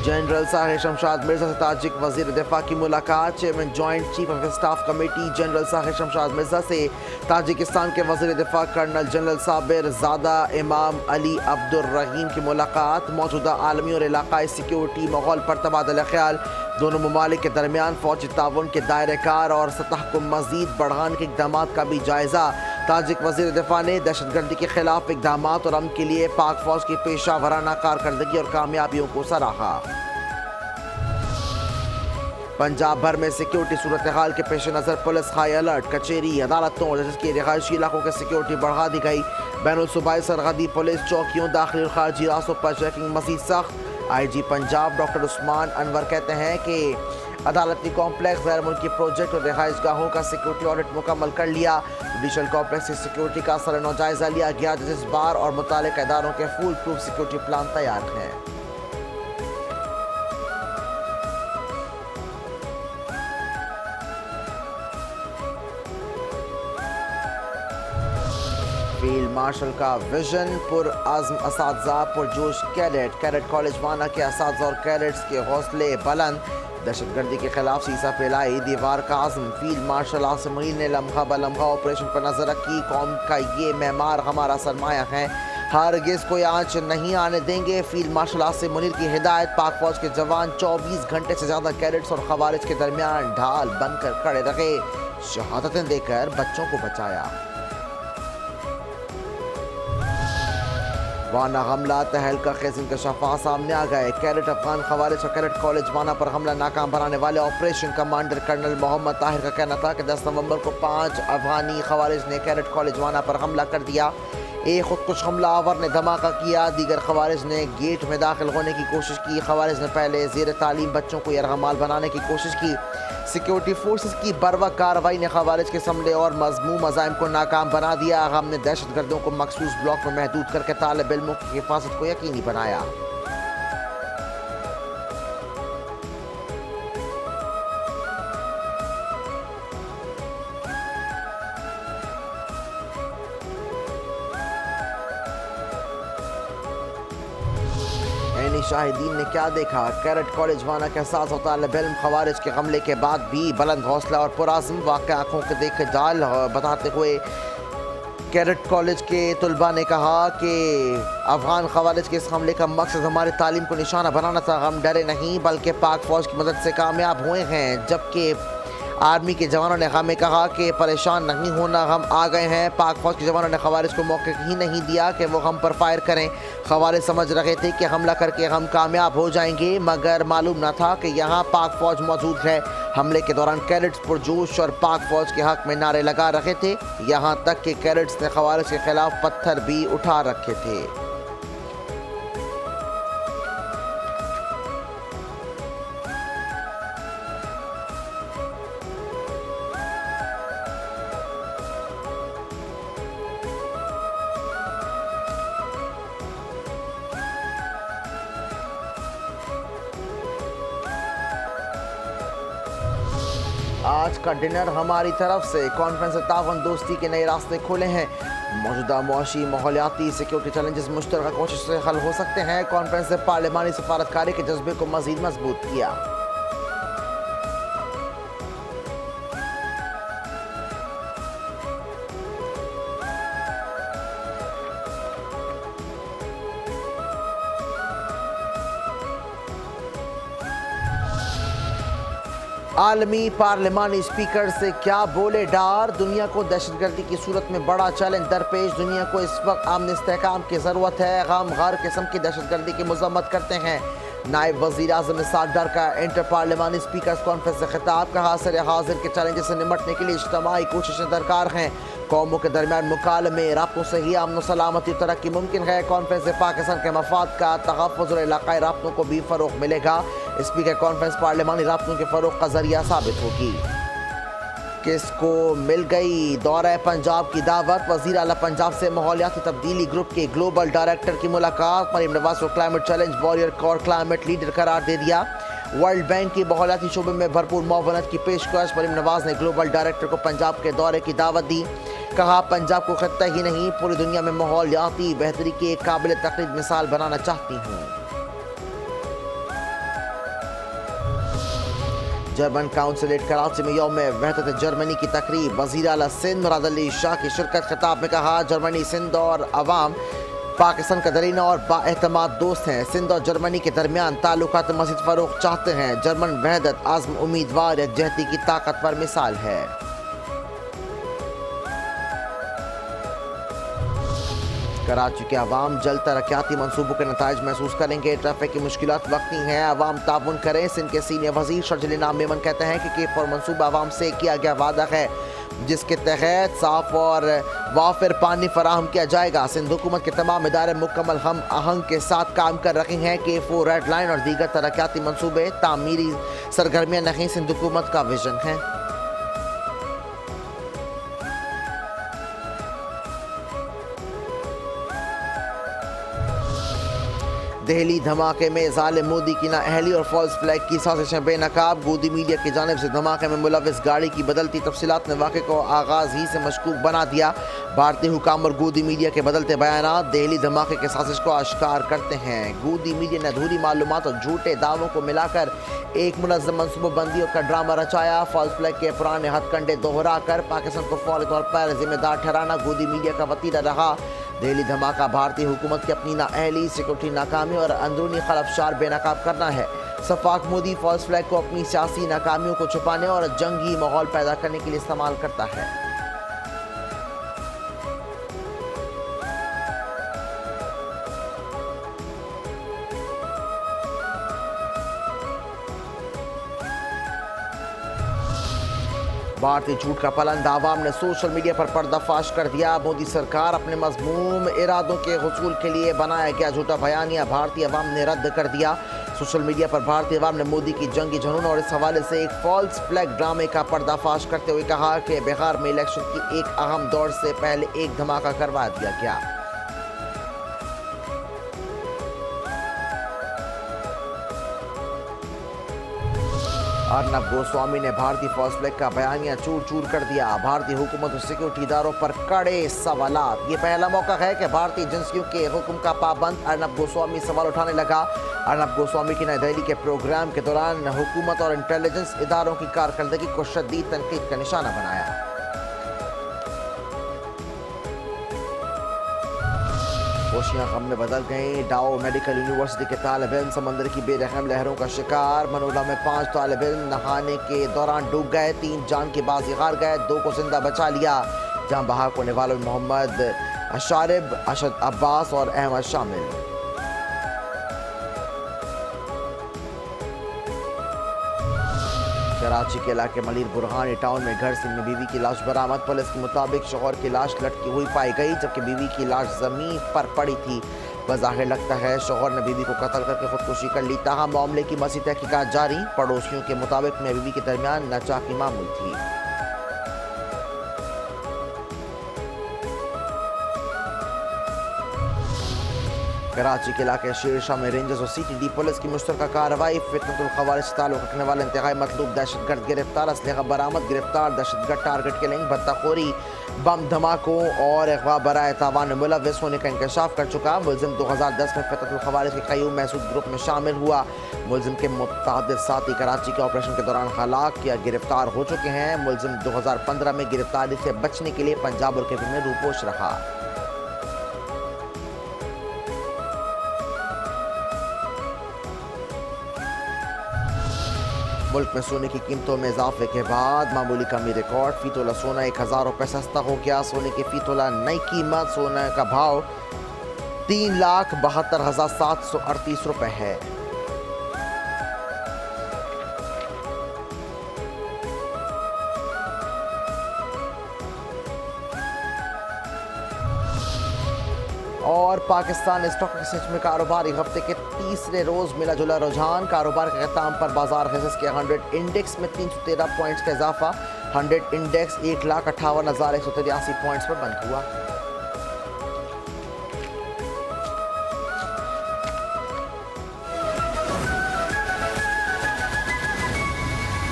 General Sahir Shamshad Mirza से Tajik वजीर दिफा की मुलाकात। Chairman joint chief of staff committee general Sahir Shamshad Mirza से ताजिकिस्तान के वजीर दिफा कर्नल जनरल साबिर ज़ादा इमाम अली अब्दुल रहीम की मुलाकात। मौजूदा आलमी और इलाकाई सिक्योरिटी माहौल पर तबादला ख्याल। दोनों ममालिक के दरमियान फौजी ताउन के दायरे कार और सतह को मजीद बढ़ाने के इकदाम का भी जायजा। ताजिक वजीर दिफा ने दहशतगर्दी के खिलाफ इकदाम और अमन के लिए पाक फौज की पेशा वराना कारकर्दगी और कामयाबियों को सराहा। पंजाब भर में सिक्योरिटी सूरत हाल के पेश नज़र पुलिस हाई अलर्ट। कचेरी अदालतों और जज के रिहायशी इलाकों की सिक्योरिटी बढ़ा दी गई। बैनुल सूबाई सरहदी पुलिस चौकियों दाखिली और खारजी रास्तों पर चेकिंग मजीद सख्त। IG पंजाब डॉक्टर उस्मान अनवर कहते हैं कि अदालती कॉम्प्लेक्स गैर मुल्की प्रोजेक्ट और रिहाइश गाहों का सिक्योरिटी ऑडिट मुकम्मल कर लिया। जुडिशल कॉम्प्लेक्स की सिक्योरिटी का सरनो जायजा लिया गया। जिस बार और मुतालिका इदारों के फुल प्रूफ सिक्योरिटी प्लान तैयार हैं। फील्ड मार्शल का विजन पुर आज़म असातिज़ा पुरजोश कैडेट कॉलेज वाना के असातिज़ा और कैडेट्स के हौसले बुलंद। दहशतगर्दी के खिलाफ सीसा फैलाई दीवार का आज़म। फील्ड मार्शल आसिम मुनीर ने लम्हा ब लम्हा ऑपरेशन पर नजर रखी। कौम का ये मेमार हमारा सरमाया है, हरगिज़ कोई आंच नहीं आने देंगे। फील्ड मार्शल आसिम मुनीर की हिदायत। पाक फौज के जवान 24 घंटे से ज़्यादा कैडेट्स और खवारिज के दरमियान ढाल बनकर खड़े रहे, शहादतें देकर बच्चों को बचाया। वाना हमला तहलका खेज इंकशाफा सामने आ गए। कैडेट अफगान खवारिज और कैडेट कॉलेज वाना पर हमला नाकाम बनाने वाले operation commander colonel Mohammad Tahir का कहना था कि 10 नवंबर को 5 अफगानी खवारिज ने कैडेट कॉलेज वाना पर हमला कर दिया। एक खुदकुश हमला आवर ने धमाका किया, दीगर खवारिज ने गेट में दाखिल होने की कोशिश की। खवारिज ने पहले ज़ेर तालीम बच्चों को यरगमाल बनाने की कोशिश की। सिक्योरिटी फोर्सेस की बर्वक कार्रवाई ने खवारिज के हमले और मज़मूम अज़ाइम को नाकाम बना दिया। हमने दहशतगर्दों को मखसूस ब्लॉक में महदूद करके तालिब इल्मों की हिफाजत को यकीनी बनाया। शाहिदीन ने क्या देखा? कैडेट कॉलेज वाना के साथ तालिब इल्म खवारिज के हमले के बाद भी बुलंद हौसला और पुराज़म वाक़या आँखों के देखे जाल बताते हुए कैडेट कॉलेज के तलबा ने कहा कि अफगान खवारिज के इस हमले का मकसद हमारी तालीम को निशाना बनाना था। हम डरे नहीं बल्कि पाक फौज की मदद से कामयाब हुए हैं। जबकि आर्मी के जवानों ने हमें कहा कि परेशान नहीं होना, हम आ गए हैं। पाक फौज के जवानों ने खवारिज को मौके ही नहीं दिया कि वो हम पर फायर करें। खवारिज समझ रहे थे कि हमला करके हम कामयाब हो जाएंगे, मगर मालूम न था कि यहाँ पाक फौज मौजूद है। हमले के दौरान कैडेट्स पुरजोश और पाक फौज के हक में नारे लगा रहे थे, यहाँ तक कि कैडेट्स ने खवारिज के खिलाफ पत्थर भी उठा रखे थे। आज का डिनर हमारी तरफ से। कॉन्फ्रेंस तावन दोस्ती के नए रास्ते खोले हैं। मौजूदा मुआशी माहौलियाती सिक्योरिटी चैलेंजेस मुश्तरका कोशिश से हल हो सकते हैं। कॉन्फ्रेंस ने पार्लिमानी सफारतकारी के जज्बे को मजीद मजबूत किया। आलमी पार्लिमानी स्पीकर से क्या बोले डार? दुनिया को दहशतगर्दी की सूरत में बड़ा चैलेंज दरपेश। दुनिया को इस वक्त अमन इस्तेहकाम की ज़रूरत है। हम हर किस्म की दहशतगर्दी की मज़म्मत करते हैं। नायब वज़ीर आज़म सागदार का इंटर पार्लिमानी स्पीकर्स कॉन्फ्रेंस से खिताब। कहा सर हाजिर के चैलेंज से निमटने के लिए इज्तिमाई कोशिशें दरकार हैं। कौमों के दरमियान मुकालमे राब्तों से ही अमन सलामती तरक्की मुमकिन है। कॉन्फ्रेंस से पाकिस्तान के मफाद का तहफ़्फ़ुज़ और इलाक़ाई राब्तों को भी फ़रोग़ मिलेगा। स्पीकर कॉन्फ्रेंस पार्लिमानी राब्तों के फ़रोग़ का ज़रिया साबित होगी। किसको मिल गई दौरा पंजाब की दावत? वज़ीर आला पंजाब से माहौलियाती तब्दीली ग्रुप के ग्लोबल डायरेक्टर की मुलाकात। मरीम नवाज को क्लाइमेट चैलेंज वॉरियर और क्लाइमेट लीडर करार दे दिया। वर्ल्ड बैंक की माहौलियाती शोबे में भरपूर मुआवनत की पेशकश। मरीम नवाज ने ग्लोबल डायरेक्टर को पंजाब के दौरे की दावत दी। कहा पंजाब को खत्ता ही नहीं पूरी दुनिया में माहौलियाती बेहतरी की एक काबिल तक़लीद मिसाल बनाना चाहती हूँ। जर्मन काउंसलेट कराची में यौम वहदत जर्मनी की तकरीब। वज़ीर आला सिंध मुराद अली शाह की शिरकत। खिताब में कहा, जर्मनी सिंध और अवाम पाकिस्तान का दरीना और बाएतमाद दोस्त हैं। सिंध और जर्मनी के दरमियान ताल्लुकात मज़ीद फ़रोग़ चाहते हैं। जर्मन वहदत आज़म उम्मीदवार यकजहती की ताकत पर मिसाल है। कराची के अवाम जल्द तरक्याती मनसूबों के नताइज महसूस करेंगे। ट्रैफिक की मुश्किलात वक्ती हैं, अवाम ताउन करें। सिंध के सीनियर वज़ीर शर्जिल इनाम मेमन कहते हैं कि K4 मनसूबा अवाम से किया गया वादा है, जिसके तहत साफ और वाफिर पानी फराहम किया जाएगा। सिंध हुकूमत के तमाम इदारे मुकम्मल हम आहंग के साथ काम कर रहे हैं। K4 रेड लाइन और दीगर तरक्याती मनसूबे तामीरी सरगर्मियाँ नहीं, सिंध हुकूमत का विजन है। दिल्ली धमाके में जालिम मोदी की नाअहली और फॉल्स फ्लैग की साजिशें बेनकाब। गोदी मीडिया की जानिब से धमाके में मुलविस गाड़ी की बदलती तफसीलात ने वाक़े को आगाज़ ही से मशकूक बना दिया। भारतीय हुकाम और गोदी मीडिया के बदलते बयानात दिल्ली धमाके के साजिश को आश्कार करते हैं। गोदी मीडिया ने अधूरी मालूमात और झूठे दावों को मिलाकर एक मुनज़्ज़म मनसूबाबंदी का ड्रामा रचाया। फॉल्स फ्लैग के पुराने हथकंडे दोहरा कर पाकिस्तान को फौरी तौर पर जिम्मेदार ठहराना गोदी मीडिया का वतीरा रहा। दिल्ली धमाका भारतीय हुकूमत की अपनी नाअहली, सिक्योरिटी नाकामी और अंदरूनी खलफशार बेनकाब करना है। सफाक मोदी फॉल्स फ्लैग को अपनी सियासी नाकामियों को छुपाने और जंगी माहौल पैदा करने के लिए इस्तेमाल करता है। भारतीय झूठ का पलंद आवाम ने सोशल मीडिया पर पर्दाफाश कर दिया। मोदी सरकार अपने मज़मूम इरादों के हुसूल के लिए बनाया गया झूठा बयानिया भारतीय अवाम ने रद्द कर दिया। सोशल मीडिया पर भारतीय अवाम ने मोदी की जंगी जुनून और इस हवाले से एक फॉल्स फ्लैग ड्रामे का पर्दाफाश करते हुए कहा कि बिहार में इलेक्शन की एक अहम दौड़ से पहले एक धमाका करवा दिया गया। अर्नब गोस्वामी ने भारतीय फॉल्स फ्लैग का बयानिया चूर चूर कर दिया। भारतीय हुकूमत और सिक्योरिटी इदारों पर कड़े सवालात। ये पहला मौका है कि भारतीय एजेंसियों के हुक्म का पाबंद अर्नब गोस्वामी सवाल उठाने लगा। अर्नब गोस्वामी की नई दिल्ली के प्रोग्राम के दौरान हुकूमत और इंटेलिजेंस इदारों की कारकर्दगी को शदीद तनकीद का निशाना बनाया। होशियां गम में बदल गई। डाओ मेडिकल यूनिवर्सिटी के तालिब इल्म समंदर की बेरहम लहरों का शिकार। मनोला में 5 तालिब इल्म नहाने के दौरान डूब गए। 3 जान की बाजी हार गए, 2 को जिंदा बचा लिया। जहां बहाक होने वालों में मोहम्मद अशारिब, अशद अब्बास और अहमद शामिल। कराची के इलाके मलिर बुरहानी टाउन में घर से बीवी की लाश बरामद। पुलिस के मुताबिक शौहर की लाश लटकी हुई पाई गई, जबकि बीवी की लाश जमीन पर पड़ी थी। बज़ाहिर लगता है शौहर ने बीवी को कत्ल करके खुदकुशी कर ली। ताहम मामले की मज़ीद तहकीकात जारी। पड़ोसियों के मुताबिक मियां बीवी के दरमियान नाचाकी मामूल थी। कराची के इलाके शेरशाह में रेंजर्स और CTD पुलिस की मुश्तरका कार्रवाई। फितनतुल खवारिज से ताल्लुक़ रखने वाले इंतहाई मतलूब दहशतगर्द गिरफ्तार। असलहा बरामद। गिरफ्तार दहशतगर्द टारगेट किलिंग, भत्ताखोरी, बम धमाकों और अगवा बराए तावान में मुलव्वस होने का इंकशाफ कर चुका। मुलजिम 2010 में फितनतुल खवारिज के क़य्यूम महसूद ग्रुप में शामिल हुआ। मुलजिम के मुतअद्दिद साथी कराची के ऑपरेशन के दौरान हलाक या गिरफ्तार हो चुके हैं। मुलजिम 2015 में गिरफ्तारी से बचने के लिए पंजाब और KP में रूपोश रहा। मुल्क में सोने की कीमतों में इजाफे के बाद मामूली कमी रिकॉर्ड। फी तोला सोना 1000 रुपये सस्ता हो गया। सोने की फी तोला नई कीमत सोने का भाव 3,72,738 रुपये है। और पाकिस्तान स्टॉक एक्सचेंज में कारोबारी हफ्ते के तीसरे रोज मिला जुला रुझान। कारोबार के ख़त्म पर बाजार हिस्स के 100 इंडेक्स में 313 पॉइंट्स का इजाफा। 100 इंडेक्स 1,58,183 पॉइंट्स पर बंद हुआ।